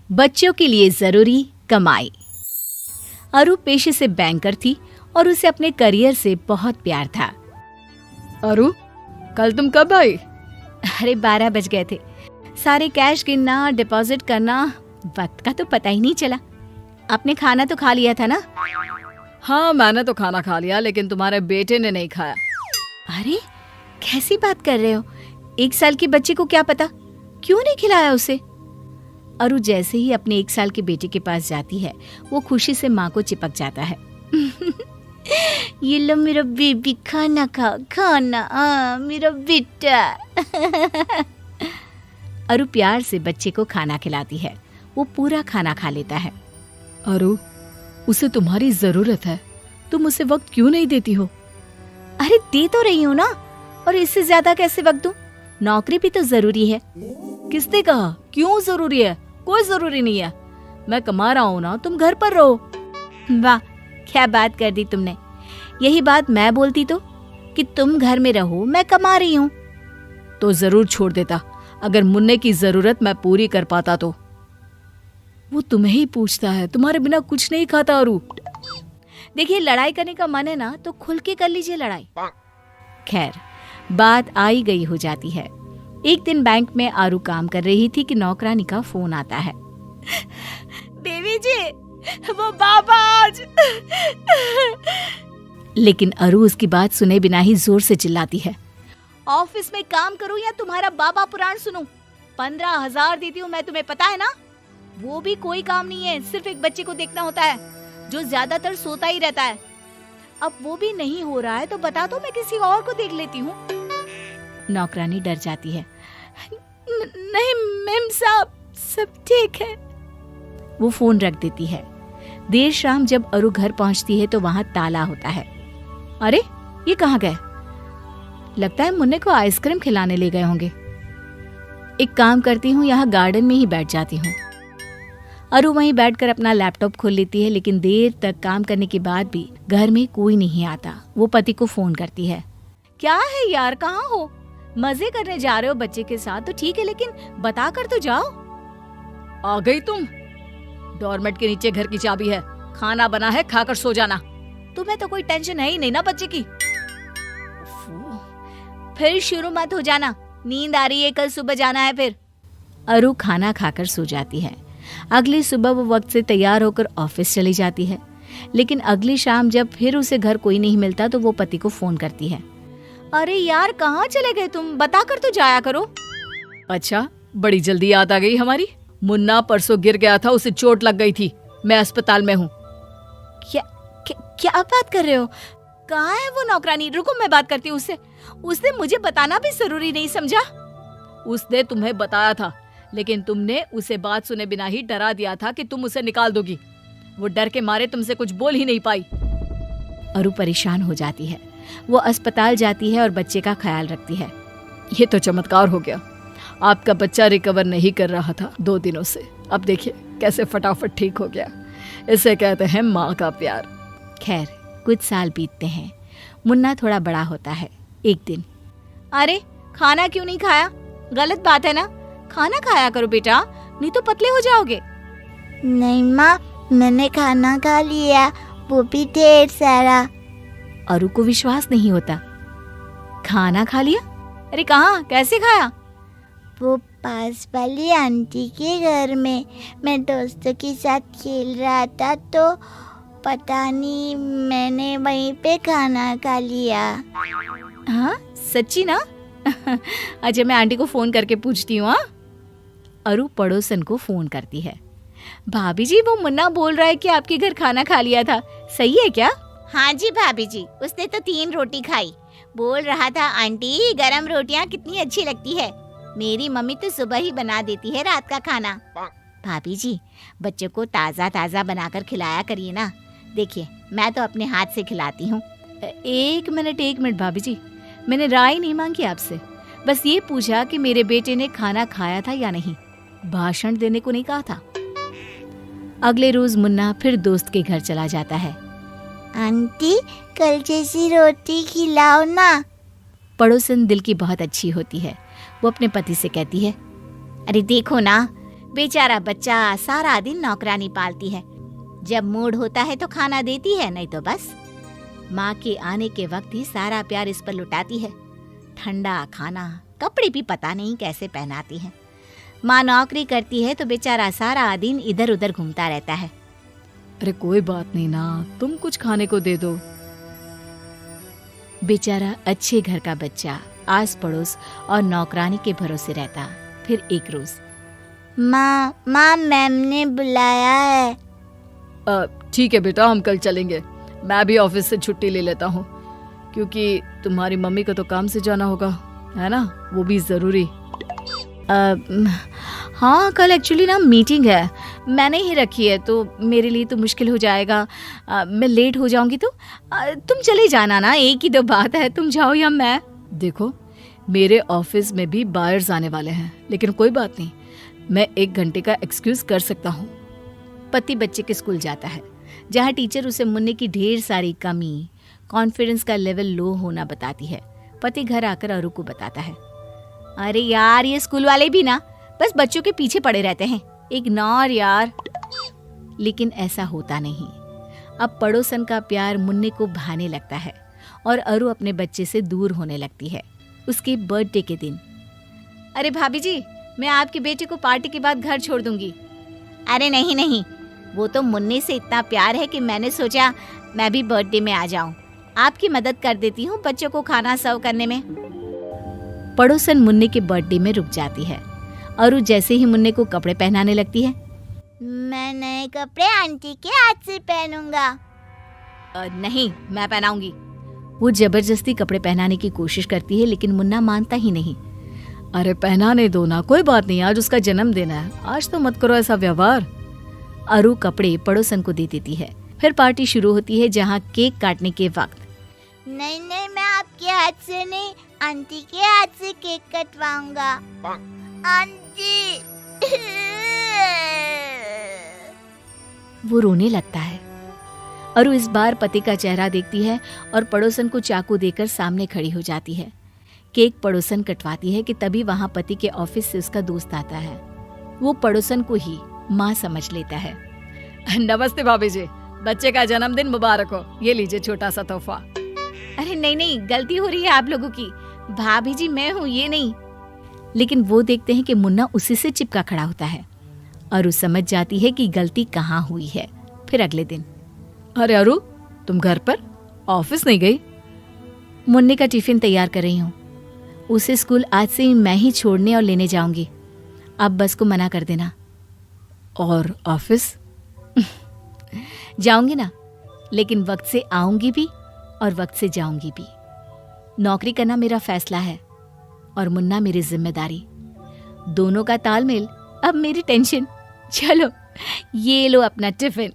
बच्चों के लिए जरूरी कमाई। अरु पेशे से बैंकर थी और उसे अपने करियर से बहुत प्यार था। अरु, कल तुम कब आई? अरे 12 बज गए थे। सारे कैश गिनना, डिपॉजिट करना, वक्त का तो पता ही नहीं चला। आपने खाना तो खा लिया था ना? हाँ, मैंने तो खाना खा लिया, लेकिन तुम्हारे बेटे ने नहीं खाया। अरे कैसी बात कर रहे हो? 1 साल के बच्चे को क्या पता, क्यों नहीं खिलाया उसे? अरु जैसे ही अपने 1 साल के बेटे के पास जाती है, वो खुशी से माँ को चिपक जाता है। ये लो मेरा बेबी, खाना खा, खाना, मेरा बेटा। अरु प्यार से बच्चे को खाना खिलाती है। वो पूरा खाना खा लेता है। अरु, उसे तुम्हारी जरूरत है, तुम उसे वक्त क्यों नहीं देती हो? अरे दे तो रही हूँ ना, और इससे ज्यादा कैसे वक्त दूं? नौकरी भी तो जरूरी है। किसने कहा क्यों जरूरी है? कोई जरूरी नहीं है, मैं कमा रहा हूँ ना, तुम घर पर रहो। वाह, क्या बात कर दी तुमने। यही बात मैं बोलती तो, कि तुम घर में रहो, मैं कमा रही हूँ। तो जरूर छोड़ देता, अगर मुन्ने की जरूरत मैं पूरी कर पाता तो। वो तुम्हें ही पूछता है, तुम्हारे बिना कुछ नहीं खाता। अरु देखिए, लड़ाई करने का मन है ना तो खुल के कर लीजिए लड़ाई। खैर, बात आई गई हो जाती है। एक दिन बैंक में आरू काम कर रही थी कि नौकरानी का फोन आता है। देवी जी, वो बाबा आज। लेकिन अरु उसकी बात सुने बिना ही जोर से चिल्लाती है, ऑफिस में काम करूं या तुम्हारा बाबा पुराण सुनूं? 15,000 देती हूँ मैं तुम्हें, पता है ना? वो भी कोई काम नहीं है, सिर्फ एक बच्चे को देखना होता है जो ज्यादातर सोता ही रहता है। अब वो भी नहीं हो रहा है तो बता दो, मैं किसी और को देख लेती हूँ। नौकरानी डर जाती है। नहीं मेम साहब, सब ठीक है। वो फोन रख देती है। देर शाम जब अरु घर पहुंचती है तो वहां ताला होता है। अरे ये कहाँ गए? लगता है मुन्ने को आइसक्रीम खिलाने ले गए होंगे। एक काम करती हूँ, यहाँ गार्डन में ही बैठ जाती हूँ। अरु वहीं बैठकर अपना लैपटॉप खोल लेती है, लेकिन देर तक काम करने के बाद भी घर में कोई नहीं आता। वो पति को फोन करती है। क्या है यार, कहाँ हो? मजे करने जा रहे हो बच्चे के साथ तो ठीक है, लेकिन बता कर तो जाओ। आ गई तुम? डोरमेट के नीचे घर की चाबी है, खाना बना है, खाकर सो जाना। तुम्हें तो कोई टेंशन है ही नहीं ना बच्चे की। फिर शुरू मत हो जाना, नींद आ रही है, कल सुबह जाना है फिर। अरु खाना खाकर सो जाती है। अगली सुबह वो वक्त से तैयार होकर ऑफिस चली जाती है, लेकिन अगली शाम जब फिर उसे घर कोई नहीं मिलता तो वो पति को फोन करती है। अरे यार, कहाँ चले गए तुम? बता कर तो जाया करो। अच्छा, बड़ी जल्दी याद आ गई हमारी। मुन्ना परसों गिर गया था, उसे चोट लग गई थी, मैं अस्पताल में हूँ। क्या बात कर रहे हो? कहाँ है वो नौकरानी? रुको, मैं बात करती हूँ उससे। उसने मुझे बताना भी जरूरी नहीं समझा? उसने तुम्हें बताया था, लेकिन तुमने उसे बात सुने बिना ही डरा दिया था कि तुम उसे निकाल दोगी। वो डर के मारे तुमसे कुछ बोल ही नहीं पाई। अरु परेशान हो जाती है। वो अस्पताल जाती है और बच्चे का ख्याल रखती है। ये तो चमत्कार हो गया, आपका बच्चा रिकवर नहीं कर रहा था 2 दिनों से, अब देखिए कैसे फटाफट ठीक हो गया। इसे कहते हैं माँ का प्यार। खैर, कुछ साल बीतते हैं। मुन्ना थोड़ा बड़ा होता है। एक दिन, अरे खाना क्यों नहीं खाया? गलत बात है ना, खाना खाया करो बेटा, नहीं तो पतले हो जाओगे। नहीं माँ, मैंने खाना खा लिया, वो भी ढेर सारा। अरु को विश्वास नहीं होता। खाना खा लिया? अरे कहाँ, कैसे खाया? वो पास वाली आंटी के घर में, मैं दोस्तों के साथ खेल रहा था तो पता नहीं, मैंने वहीं पे खाना खा लिया। हाँ सच्ची ना? अच्छा, मैं आंटी को फोन करके पूछती हूँ। अरु पड़ोसन को फोन करती है। भाभी जी, वो मुन्ना बोल रहा है कि आपके घर खाना खा लिया था, सही है क्या? हाँ जी भाभी जी, उसने तो 3 रोटी खाई। बोल रहा था आंटी गरम रोटियां कितनी अच्छी लगती है, मेरी मम्मी तो सुबह ही बना देती है रात का खाना। भाभी जी, बच्चों को ताज़ा ताज़ा बनाकर खिलाया करिए ना। देखिए, मैं तो अपने हाथ से खिलाती हूँ। एक मिनट भाभी जी, मैंने राय नहीं मांगी आपसे, बस ये पूछा कि मेरे बेटे ने खाना खाया था या नहीं, भाषण देने को नहीं कहा था। अगले रोज मुन्ना फिर दोस्त के घर चला जाता है। आंटी, कल जैसी रोटी खिलाओ ना। पड़ोसन दिल की बहुत अच्छी होती है। वो अपने पति से कहती है, अरे देखो ना, बेचारा बच्चा सारा दिन नौकरानी पालती है। जब मूड होता है तो खाना देती है, नहीं तो बस माँ के आने के वक्त ही सारा प्यार इस पर लुटाती है। ठंडा खाना, कपड़े भी पता नहीं कैसे पहनाती है। माँ नौकरी करती है तो बेचारा सारा दिन इधर उधर घूमता रहता है। अरे कोई बात नहीं ना, तुम कुछ खाने को दे दो। बेचारा अच्छे घर का बच्चा आस पड़ोस और नौकरानी के भरोसे रहता। फिर एक रोज, माँ मैम ने बुलाया है। ठीक है बेटा, हम कल चलेंगे। मैं भी ऑफिस से छुट्टी ले लेता हूँ, क्योंकि तुम्हारी मम्मी को तो काम से जाना होगा, है ना, वो भी जरूरी। हाँ कल एक्चुअली ना मीटिंग है, मैंने ही रखी है, तो मेरे लिए तो मुश्किल हो जाएगा। मैं लेट हो जाऊंगी तो तुम चले जाना ना, एक ही तो बात है, तुम जाओ या मैं। देखो, मेरे ऑफिस में भी बायर्स आने वाले हैं, लेकिन कोई बात नहीं, मैं 1 घंटे का एक्सक्यूज कर सकता हूँ। पति बच्चे के स्कूल जाता है, जहाँ टीचर उसे मुन्ने की ढेर सारी कमी, कॉन्फिडेंस का लेवल लो होना बताती है। पति घर आकर अरु को बताता है, अरे यार ये स्कूल वाले भी ना बस बच्चों के पीछे पड़े रहते हैं, इग्नोर यार। लेकिन ऐसा होता नहीं। अब पड़ोसन का प्यार मुन्ने को भाने लगता है और अरु अपने बच्चे से दूर होने लगती है। उसके बर्थडे के दिन, अरे भाभी जी, मैं आपके बेटे को पार्टी के बाद घर छोड़ दूंगी। अरे नहीं, वो तो मुन्ने से इतना प्यार है कि मैंने सोचा मैं भी बर्थडे में आ जाऊं। आपकी मदद कर देती हूँ बच्चों को खाना सर्व करने में। पड़ोसन मुन्ने के बर्थडे में रुक जाती है। अरु जैसे ही मुन्ने को कपड़े पहनाने लगती है, मैं नए कपड़े आंटी के हाथ से पहनूंगा। नहीं, मैं पहनाऊंगी। वो जबरदस्ती कपड़े पहनाने की कोशिश करती है, लेकिन मुन्ना मानता ही नहीं। अरे पहनाने दो ना, कोई बात नहीं, आज उसका जन्मदिन है, आज तो मत करो ऐसा व्यवहार। अरु कपड़े पड़ोसन को दे देती है। फिर पार्टी शुरू होती है, जहाँ केक काटने के वक्त, नहीं, मैं आपके हाथ से नहीं, आंटी के हाथ से केक कटवाऊंगा। आंटी। वो रोने लगता है। अरु इस बार पति का चेहरा देखती है और पड़ोसन को चाकू देकर सामने खड़ी हो जाती है। केक पड़ोसन कटवाती है कि तभी वहां पति के ऑफिस से उसका दोस्त आता है। वो पड़ोसन को ही माँ समझ लेता है। नमस्ते भाभी जी, बच्चे का जन्मदिन मुबारक हो, ये लीजिए छोटा सा तोहफा। अरे नहीं, गलती हो रही है आप लोगों की, भाभी जी मैं हूँ, ये नहीं। लेकिन वो देखते हैं कि मुन्ना उसी से चिपका खड़ा होता है। अरु समझ जाती है कि गलती कहाँ हुई है। फिर अगले दिन, अरे अरु, तुम घर पर, ऑफिस नहीं गई? मुन्ने का टिफिन तैयार कर रही हूँ। उसे स्कूल आज से ही मैं ही छोड़ने और लेने जाऊंगी। अब बस को मना कर देना। और ऑफिस? जाऊंगी ना, लेकिन वक्त से आऊंगी भी और वक्त से जाऊंगी भी। नौकरी करना मेरा फैसला है और मुन्ना मेरी जिम्मेदारी। दोनों का तालमेल अब मेरी टेंशन। चलो ये लो अपना टिफिन।